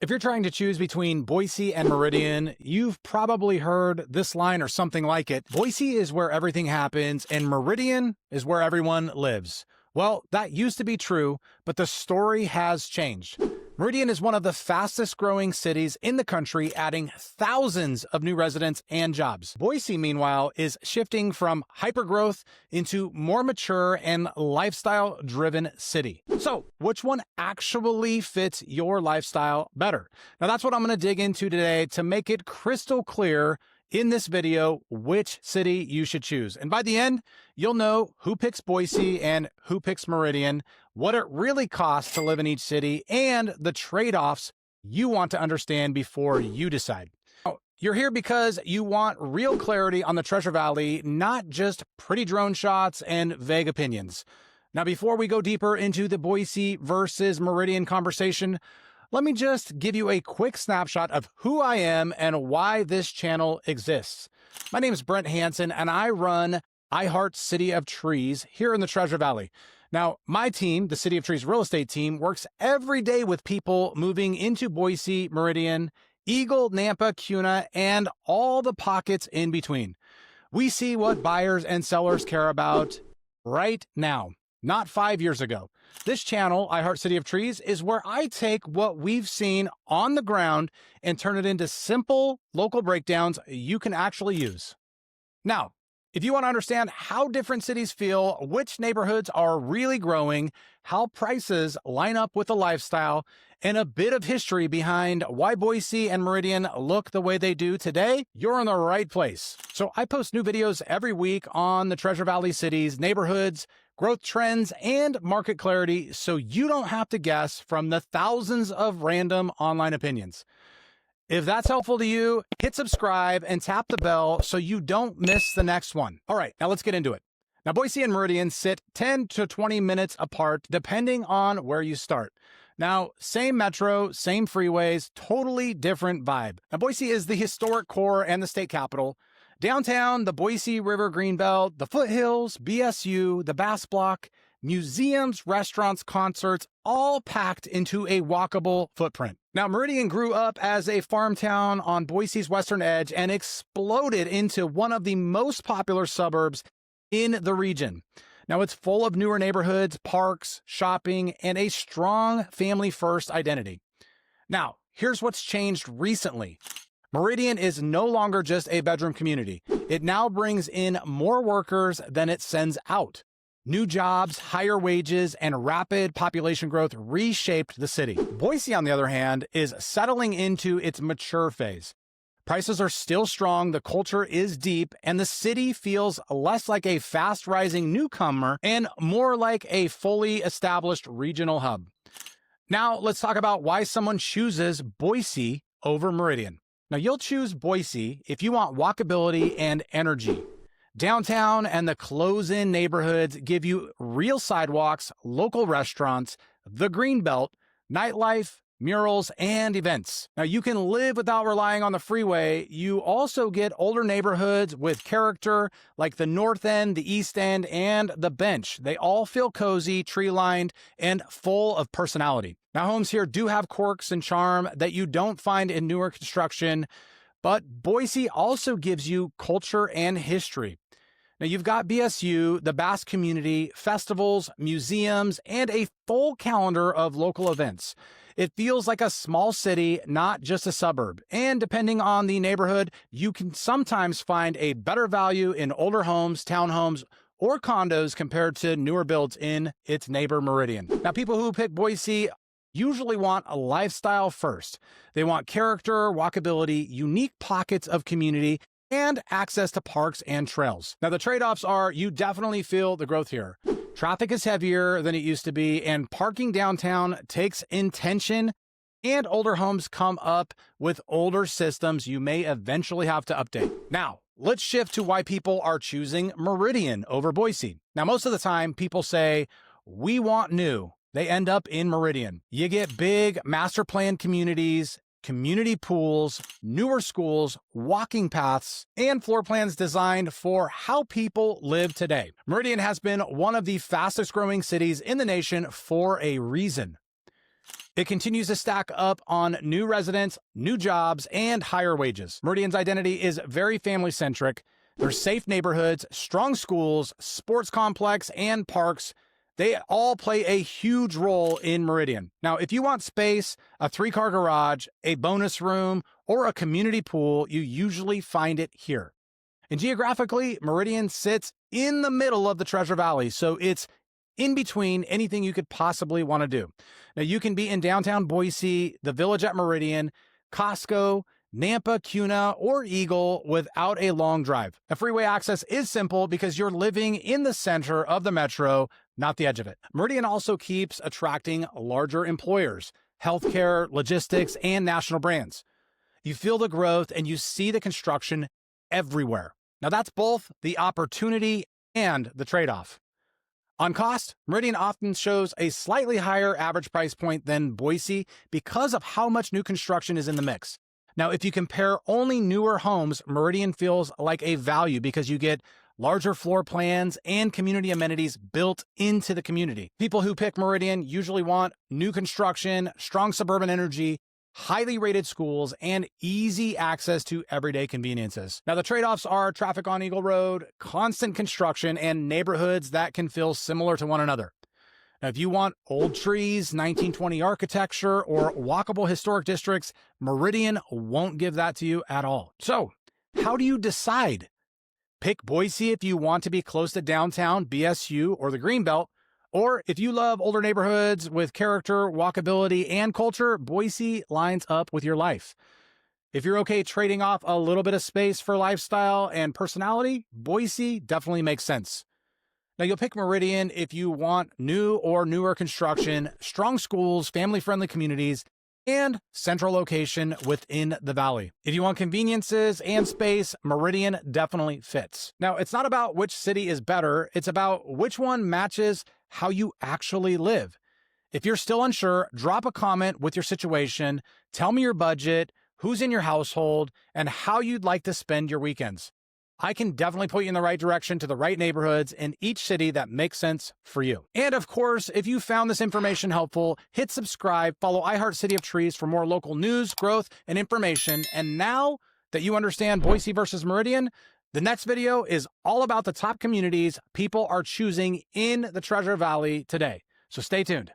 If you're trying to choose between Boise and Meridian, you've probably heard this line or something like it. Boise is where everything happens, and Meridian is where everyone lives. Well, that used to be true, but the story has changed. Meridian is one of the fastest growing cities in the country, adding thousands of new residents and jobs. Boise, meanwhile, is shifting from hypergrowth into more mature and lifestyle-driven city. So, which one actually fits your lifestyle better? Now, that's what I'm going to dig into today to make it crystal clear in this video which city you should choose. And by the end, you'll know who picks Boise and who picks Meridian, what it really costs to live in each city, and the trade-offs you want to understand before you decide. Now, you're here because you want real clarity on the Treasure Valley, not just pretty drone shots and vague opinions. Now, before we go deeper into the Boise versus Meridian conversation, let me just give you a quick snapshot of who I am and why this channel exists. My name is Brent Hansen, and I run iHeart City of Trees here in the Treasure Valley. Now, my team, the City of Trees real estate team, works every day with people moving into Boise, Meridian, Eagle, Nampa, Kuna, and all the pockets in between. We see what buyers and sellers care about right now, not 5 years ago. This channel, iHeart City of Trees, is where I take what we've seen on the ground and turn it into simple local breakdowns you can actually use. Now, if you want to understand how different cities feel, which neighborhoods are really growing, how prices line up with the lifestyle, and a bit of history behind why Boise and Meridian look the way they do today, you're in the right place. So I post new videos every week on the Treasure Valley cities, neighborhoods, growth trends, and market clarity, so you don't have to guess from the thousands of random online opinions. If that's helpful to you, hit subscribe and tap the bell so you don't miss the next one. All right, now let's get into it. Now, Boise and Meridian sit 10 to 20 minutes apart, depending on where you start. Now, same metro, same freeways, totally different vibe. Now, Boise is the historic core and the state capital. Downtown, the Boise River Greenbelt, the foothills, BSU, the Bass Block, museums, restaurants, concerts, all packed into a walkable footprint. Now, Meridian grew up as a farm town on Boise's western edge and exploded into one of the most popular suburbs in the region. Now, it's full of newer neighborhoods, parks, shopping, and a strong family-first identity. Now, here's what's changed recently. Meridian is no longer just a bedroom community. It now brings in more workers than it sends out. New jobs, higher wages, and rapid population growth reshaped the city. Boise, on the other hand, is settling into its mature phase. Prices are still strong, the culture is deep, and the city feels less like a fast-rising newcomer and more like a fully established regional hub. Now, let's talk about why someone chooses Boise over Meridian. Now, you'll choose Boise if you want walkability and energy. Downtown and the close-in neighborhoods give you real sidewalks, local restaurants, the Greenbelt, nightlife, murals, and events. Now, you can live without relying on the freeway. You also get older neighborhoods with character like the North End, the East End, and the Bench. They all feel cozy, tree-lined, and full of personality. Now, homes here do have quirks and charm that you don't find in newer construction, but Boise also gives you culture and history. Now, you've got BSU, the Bass community, festivals, museums, and a full calendar of local events. It feels like a small city, not just a suburb. And depending on the neighborhood, you can sometimes find a better value in older homes, townhomes, or condos compared to newer builds in its neighbor Meridian. Now, people who pick Boise usually want a lifestyle first. They want character, walkability, unique pockets of community, and access to parks and trails. Now, the trade-offs are you definitely feel the growth here. Traffic is heavier than it used to be, and parking downtown takes intention, and older homes come up with older systems you may eventually have to update. Now, let's shift to why people are choosing Meridian over Boise. Now, most of the time, people say, we want new. They end up in Meridian. You get big master plan communities, community pools, newer schools, walking paths, and floor plans designed for how people live today. Meridian has been one of the fastest growing cities in the nation for a reason. It continues to stack up on new residents, new jobs, and higher wages. Meridian's identity is very family-centric. There's safe neighborhoods, strong schools, sports complex, and parks. They all play a huge role in Meridian. Now, if you want space, a 3-car garage, a bonus room, or a community pool, you usually find it here. And geographically, Meridian sits in the middle of the Treasure Valley, so it's in between anything you could possibly want to do. Now, you can be in downtown Boise, the Village at Meridian, Costco, Nampa, Kuna, or Eagle without a long drive. The freeway access is simple because you're living in the center of the metro, not the edge of it. Meridian also keeps attracting larger employers, healthcare, logistics, and national brands. You feel the growth and you see the construction everywhere. Now, that's both the opportunity and the trade-off. On cost, Meridian often shows a slightly higher average price point than Boise because of how much new construction is in the mix. Now, if you compare only newer homes, Meridian feels like a value because you get larger floor plans and community amenities built into the community. People who pick Meridian usually want new construction, strong suburban energy, highly rated schools, and easy access to everyday conveniences. Now, the trade-offs are traffic on Eagle Road, constant construction, and neighborhoods that can feel similar to one another. Now, if you want old trees, 1920 architecture, or walkable historic districts, Meridian won't give that to you at all. So, how do you decide? Pick Boise if you want to be close to downtown, BSU, or the Greenbelt. Or if you love older neighborhoods with character, walkability, and culture, Boise lines up with your life. If you're okay trading off a little bit of space for lifestyle and personality, Boise definitely makes sense. Now, you'll pick Meridian if you want new or newer construction, strong schools, family-friendly communities, and central location within the valley. If you want conveniences and space, Meridian definitely fits. Now, it's not about which city is better, it's about which one matches how you actually live. If you're still unsure, drop a comment with your situation, tell me your budget, who's in your household, and how you'd like to spend your weekends. I can definitely point you in the right direction to the right neighborhoods in each city that makes sense for you. And of course, if you found this information helpful, hit subscribe, follow iHeart City of Trees for more local news, growth, and information. And now that you understand Boise versus Meridian, the next video is all about the top communities people are choosing in the Treasure Valley today. So stay tuned.